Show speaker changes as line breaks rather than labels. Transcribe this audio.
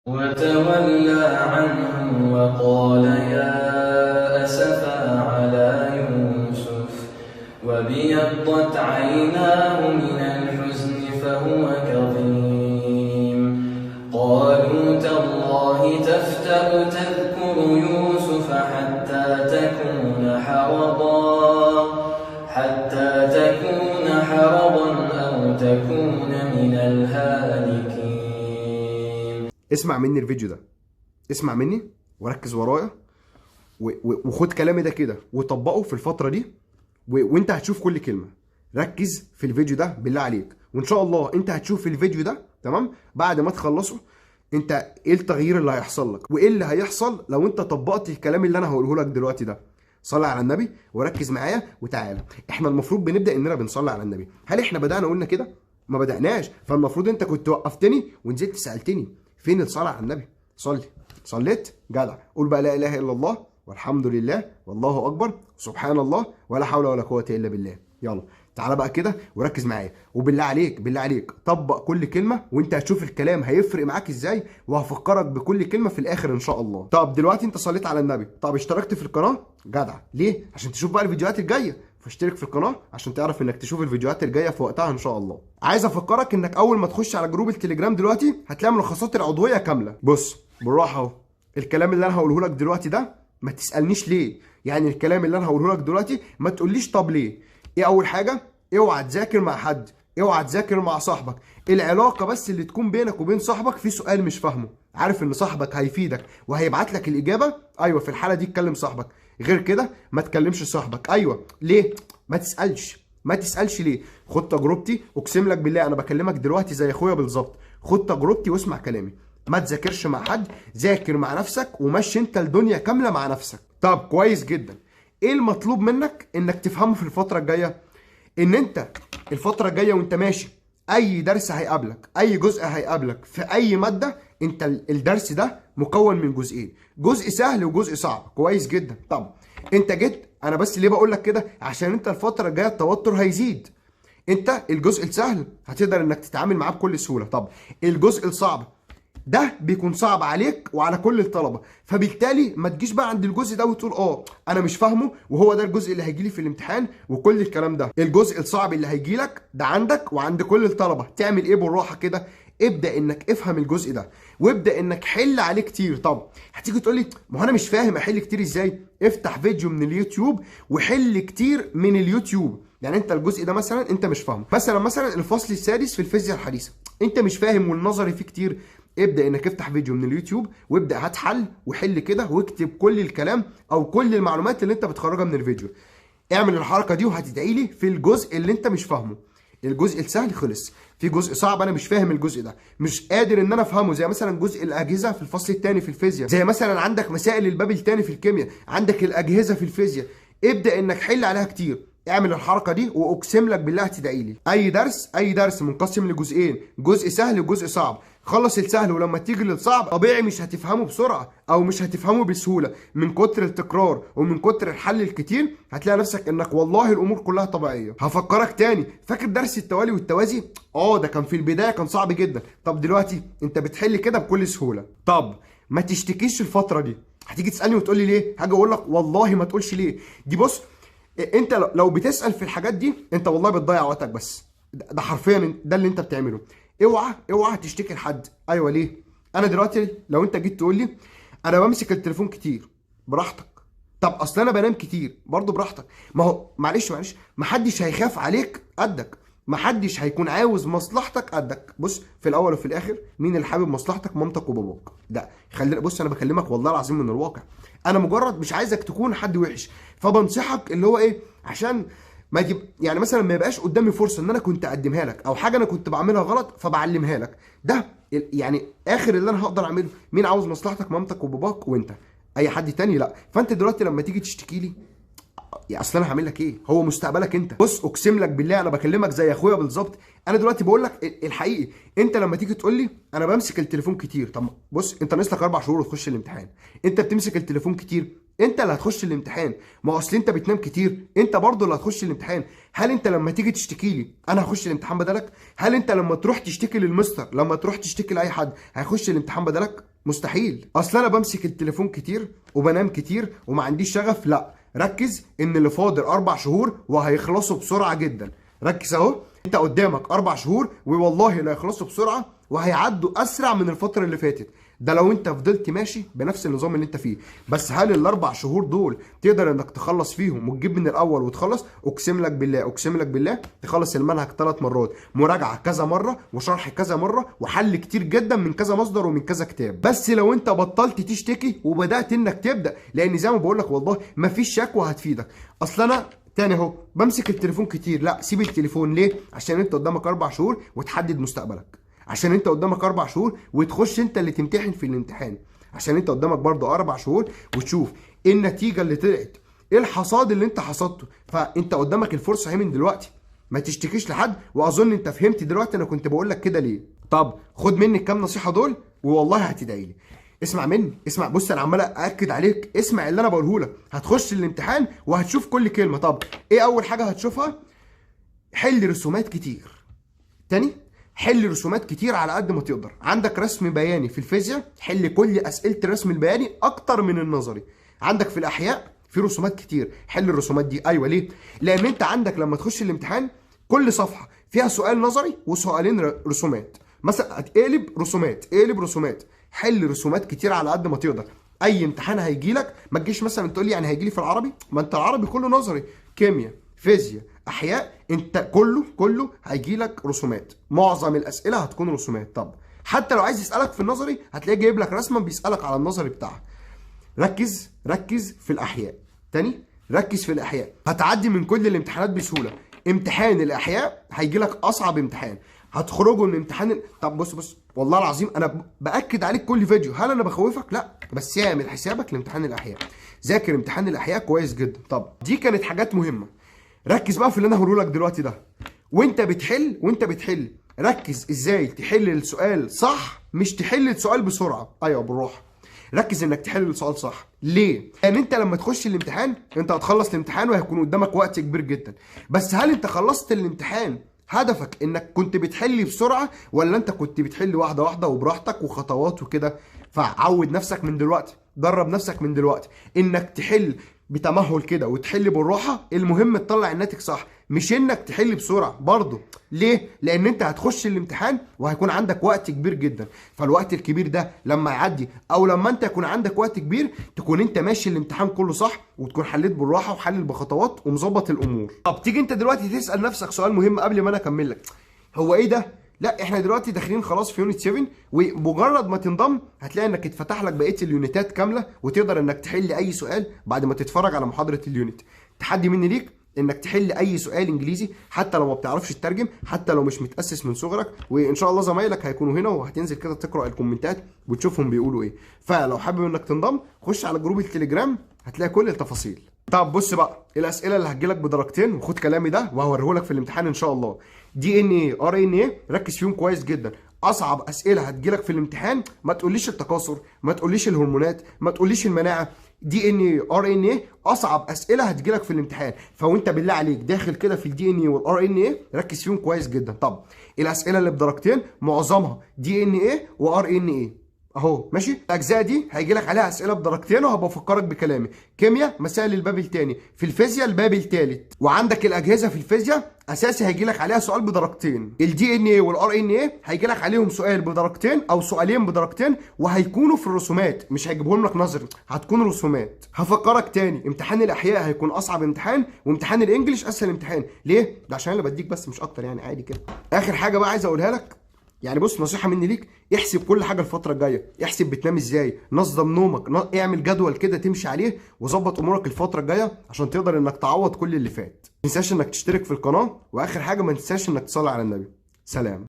وتولى عنهم وقال يا أسفا على يوسف وابيضت عيناه من الحزن فهو كظيم قالوا تالله تفتأ تذكر يوسف حتى تكون حرضا أو تكون من الهالكين.
اسمع مني الفيديو ده، اسمع مني وركز ورايا وخد كلامي ده كده وطبقه في الفترة دي وانت هتشوف كل كلمة. ركز في الفيديو ده بالله عليك، وان شاء الله انت هتشوف في الفيديو ده تمام بعد ما تخلصه انت ايه التغيير اللي هيحصل لك وايه اللي هيحصل لو انت طبقت الكلام اللي انا هقوله لك دلوقتي ده. صلي على النبي وركز معايا وتعالى. احنا المفروض بنبدا اننا بنصلي على النبي. هل احنا بدانا قلنا كده؟ ما بداناش. فالمفروض انت كنت وقفتني ونزلت سالتني فين الصلاه على النبي. صليت جدع. قول بقى لا اله الا الله والحمد لله والله اكبر سبحان الله ولا حول ولا قوه الا بالله. يلا تعالى بقى كده وركز معايا، وبالله عليك بالله عليك طبق كل كلمه وانت هتشوف الكلام هيفرق معاك ازاي، وهفكرك بكل كلمه في الاخر ان شاء الله. طب دلوقتي انت صليت على النبي، طب اشتركت في القناه جدع. ليه؟ عشان تشوف بقى الفيديوهات الجايه، فاشترك في القناه عشان تعرف انك تشوف الفيديوهات الجايه في وقتها ان شاء الله. عايز افكرك انك اول ما تخش على جروب التليجرام دلوقتي هتلاقي ملخصات العضويه كامله. بص بالراحه اهو، الكلام اللي انا هقوله لك دلوقتي ده ما تسالنيش ليه، يعني الكلام اللي انا هقوله لك دلوقتي ما تقوليش طب ليه. ايه اول حاجه؟ اوعى تذاكر مع حد، اوعى تذاكر مع صاحبك. العلاقه بس اللي تكون بينك وبين صاحبك في سؤال مش فاهمه، عارف ان صاحبك هيفيدك وهيبعت لك الاجابه، ايوه في الحاله دي تكلم صاحبك. غير كده ما تكلمش صاحبك. ايوه ليه؟ ما تسالش ليه. خد تجربتي، اقسم لك بالله انا بكلمك دلوقتي زي اخويا بالظبط. خد تجربتي واسمع كلامي. ما تذاكرش مع حد، ذاكر مع نفسك ومشي انت الدنيا كامله مع نفسك. طب كويس جدا. ايه المطلوب منك انك تفهمه في الفتره الجايه؟ ان انت الفتره الجايه وانت ماشي اي درس هيقابلك، اي جزء هيقابلك في اي ماده، انت الدرس ده مكون من جزئين، جزء سهل وجزء صعب. كويس جدا. طب انت جيت، انا بس ليه بقول لك كده؟ عشان انت الفتره الجايه التوتر هيزيد. انت الجزء السهل هتقدر انك تتعامل معاه بكل سهوله. طب الجزء الصعب ده بيكون صعب عليك وعلى كل الطلبه، فبالتالي ما تجيش بقى عند الجزء ده وتقول انا مش فاهمه وهو ده الجزء اللي هيجي لي في الامتحان وكل الكلام ده. الجزء الصعب اللي هيجي لك ده عندك وعند كل الطلبه. تعمل ايه؟ بالراحه كده ابدا انك افهم الجزء ده وابدا انك حل عليه كتير. طب هتيجي تقول لي ما هو انا مش فاهم احل كتير ازاي؟ افتح فيديو من اليوتيوب وحل كتير من اليوتيوب. يعني انت الجزء ده مثلا انت مش فاهمه، مثلا الفصل السادس في الفيزياء الحديثه انت مش فاهم والنظري فيه كتير، ابدا انك افتح فيديو من اليوتيوب وابدا هات حل وحل كده واكتب كل الكلام او كل المعلومات اللي انت بتخرجها من الفيديو. اعمل الحركه دي وهتدعي لي في الجزء اللي انت مش فاهمه. الجزء السهل خلص، في جزء صعب انا مش فاهم الجزء ده، مش قادر ان انا افهمه، زي مثلا جزء الاجهزه في الفصل الثاني في الفيزياء، زي مثلا عندك مسائل الباب الثاني في الكيمياء، عندك الاجهزه في الفيزياء، ابدا انك حل عليها كتير. اعمل الحركه دي واقسم لك بالله هتدعي لي. اي درس منقسم لجزئين، جزء سهل وجزء صعب. خلص السهل ولما تيجي للصعب طبيعي مش هتفهمه بسرعه او مش هتفهمه بسهوله، من كتر التكرار ومن كتر الحل الكتير هتلاقي نفسك انك والله الامور كلها طبيعيه. هفكرك تاني، فاكر درس التوالي والتوازي؟ ده كان في البدايه كان صعب جدا. طب دلوقتي انت بتحل كده بكل سهوله. طب ما تشتكيش الفتره دي. هتيجي تسالني وتقول لي ليه؟ هاجي اقول لك والله ما تقولش ليه. دي بص، انت لو بتسال في الحاجات دي انت والله بتضيع وقتك بس. ده حرفيا ده اللي انت بتعمله. اوعى تشتكي لحد. ايوه ليه؟ انا دلوقتي لو انت جيت تقول لي انا بمسك التليفون كتير، براحتك. طب اصل انا بنام كتير، برضه براحتك. ما هو معلش محدش هيخاف عليك قدك، محدش هيكون عاوز مصلحتك قدك. بص في الاول وفي الاخر مين اللي حابب مصلحتك؟ مامتك وباباك. ده خلينا، بص انا بكلمك والله العظيم من الواقع، انا مجرد مش عايزك تكون حد وحش، فبنصحك اللي هو ايه، عشان ما يجيب يعني مثلا ما يبقاش قدامي فرصه ان انا كنت اقدمها لك او حاجه انا كنت بعملها غلط فبعلمها لك. ده يعني اخر اللي انا هقدر اعمله. مين عاوز مصلحتك؟ مامتك وباباك وانت. اي حد تاني لا. فانت دلوقتي لما تيجي تشتكي لي يا اصل انا هعمل لك ايه؟ هو مستقبلك انت. بص اقسم لك بالله انا بكلمك زي اخويا بالظبط. انا دلوقتي بقول لك الحقيقي. انت لما تيجي تقول لي انا بمسك التليفون كتير، طب بص انت ناقص لك 4 شهور وتخش الامتحان، انت بتمسك التليفون كتير، انت اللي هتخش الامتحان. ما اصل انت بتنام كتير، انت برضه اللي هتخش الامتحان. هل انت لما تيجي تشتكي لي انا هخش الامتحان بدلك؟ هل انت لما تروح تشتكي للمستر، لما تروح تشتكي لاي حد هيخش الامتحان بدلك؟ مستحيل. اصل انا بمسك التليفون كتير وبنام كتير وما عنديش شغف؟ لا، ركز ان اللي فاضل 4 شهور وهيخلصوا بسرعه جدا. ركز اهو، انت قدامك 4 شهور والله لا هيخلصوا بسرعه وهيعدوا اسرع من الفتره اللي فاتت. ده لو انت فضلت ماشي بنفس النظام اللي انت فيه. بس هل ال4 شهور دول تقدر انك تخلص فيهم وتجيب من الاول وتخلص؟ اقسم لك بالله، اقسم لك بالله تخلص المنهج 3 مرات، مراجعه كذا مره وشرح كذا مره وحل كتير جدا من كذا مصدر ومن كذا كتاب. بس لو انت بطلت تشتكي وبدات انك تبدا، لان زي ما بقول لك والله مفيش شكوى هتفيدك. اصل انا تاني اهو بمسك التليفون كتير. لا، سيب التليفون. ليه؟ عشان انت قدامك 4 شهور وتحدد مستقبلك، عشان انت قدامك 4 شهور وتخش انت اللي تمتحن في الامتحان، عشان انت قدامك برضه 4 شهور وتشوف ايه النتيجه اللي طلعت، ايه الحصاد اللي انت حصدته. فانت قدامك الفرصه اهي من دلوقتي، ما تشتكيش لحد. واظن انت فهمت دلوقتي انا كنت بقول لك كده ليه. طب خد مني الكام نصيحه دول والله هتدعي لي. اسمع مني، اسمع. بص انا عمال ااكد عليك، اسمع اللي انا بقوله لك. هتخش الامتحان وهتشوف كل كلمه. طب ايه اول حاجه هتشوفها؟ حل رسومات كتير. تاني، حل رسومات كتير على قد ما تقدر. عندك رسم بياني في الفيزياء، حل كل اسئله الرسم البياني اكتر من النظري. عندك في الاحياء في رسومات كتير، حل الرسومات دي. ايوه، ليه؟ لان انت عندك لما تخش الامتحان كل صفحه فيها سؤال نظري وسؤالين رسومات. مثلا اقلب رسومات، اقلب رسومات. حل رسومات كتير على قد ما تقدر. اي امتحان هيجي لك ما تجيش مثلا تقول لي يعني هيجي لي في العربي، ما انت العربي كله نظري، كيمياء، فيزياء، احياء، انت كله هيجي لك رسومات. معظم الاسئله هتكون رسومات. طب حتى لو عايز يسالك في النظري هتلاقيه جايب لك رسمه بيسالك على النظري بتاعها. ركز في الاحياء. تاني، ركز في الاحياء. هتعدي من كل الامتحانات بسهوله. امتحان الاحياء هيجي لك اصعب امتحان. هتخرجوا من امتحان طب بص والله العظيم انا باكد عليك كل فيديو. هل انا بخوفك؟ لا، بس اعمل حسابك لامتحان الاحياء. ذاكر امتحان الاحياء كويس جدا. طب دي كانت حاجات مهمه. ركز بقى في اللي انا هقوله لك دلوقتي ده. وانت بتحل ركز ازاي تحل السؤال صح، مش تحل السؤال بسرعه. ايوه بالراحه. ركز انك تحل السؤال صح. ليه؟ لان انت لما تخش الامتحان انت هتخلص الامتحان وهيكون قدامك وقت كبير جدا. بس هل انت خلصت الامتحان هدفك انك كنت بتحل بسرعه، ولا انت كنت بتحل واحده واحده وبراحتك وخطوات وكده؟ فعود نفسك من دلوقتي، درب نفسك من دلوقتي انك تحل بتمهل كده وتحل بالراحه. المهم تطلع الناتج صح، مش انك تحل بسرعه برضه. ليه؟ لان انت هتخش الامتحان وهيكون عندك وقت كبير جدا. فالوقت الكبير ده لما يعدي او لما انت يكون عندك وقت كبير تكون انت ماشي الامتحان كله صح، وتكون حليت بالراحه وحلل بخطوات ومظبط الامور. طب تيجي انت دلوقتي تسال نفسك سؤال مهم قبل ما انا اكمل لك. هو ايه ده؟ لا، احنا دلوقتي داخلين خلاص في يونت 7، ومجرد ما تنضم هتلاقي انك اتفتح لك بقيه اليونتات كامله وتقدر انك تحل اي سؤال بعد ما تتفرج على محاضره اليونت. تحدي مني ليك انك تحل اي سؤال انجليزي حتى لو ما بتعرفش تترجم، حتى لو مش متاسس من صغرك. وان شاء الله زمايلك هيكونوا هنا وهتنزل كده تقرا الكومنتات وتشوفهم بيقولوا ايه. فلو حابب انك تنضم خش على جروب التليجرام هتلاقي كل التفاصيل. طب بص بقى الاسئله اللي هتجيلك بدرجتين، وخد كلامي ده وهوريهولك في الامتحان ان شاء الله. دي ان ايه، ار ان ايه، ركز فيهم كويس جدا. اصعب اسئله هتجيلك في الامتحان ما تقوليش التكاثر، ما تقوليش الهرمونات، ما تقوليش المناعه. دي ان ايه، ار ان ايه، اصعب اسئله هتجيلك في الامتحان. فوانت بالله عليك داخل كده في الدي ان ايه والار ان ايه ركز فيهم كويس جدا. طب الاسئله اللي بدرجتين معظمها دي ان ايه وار ان ايه اهو ماشي. الاجزاء دي هيجي لك عليها اسئله بدرجتين وهبقى افكرك بكلامي. كيمياء مسائل الباب الثاني، في الفيزياء الباب الثالث. وعندك الاجهزه في الفيزياء اساسي هيجي لك عليها سؤال بدرجتين. الدي ان ايه والار ان ايه هيجي لك عليهم سؤال بدرجتين او سؤالين بدرجتين، وهيكونوا في الرسومات، مش هيجيبهم لك نظري، هتكون رسومات. هفكرك تاني، امتحان الاحياء هيكون اصعب امتحان، وامتحان الانجليش اسهل امتحان. ليه؟ ده عشان انا بديك بس مش اكتر يعني، عادي كده. اخر حاجه بقى عايز اقولها لك، يعني بص نصيحه مني ليك، احسب كل حاجه الفتره الجايه. احسب بتنام ازاي، نظم نومك، اعمل جدول كده تمشي عليه وظبط امورك الفتره الجايه عشان تقدر انك تعوض كل اللي فات. ما تنساش انك تشترك في القناه، واخر حاجه ما تنساش انك تصلي على النبي. سلام.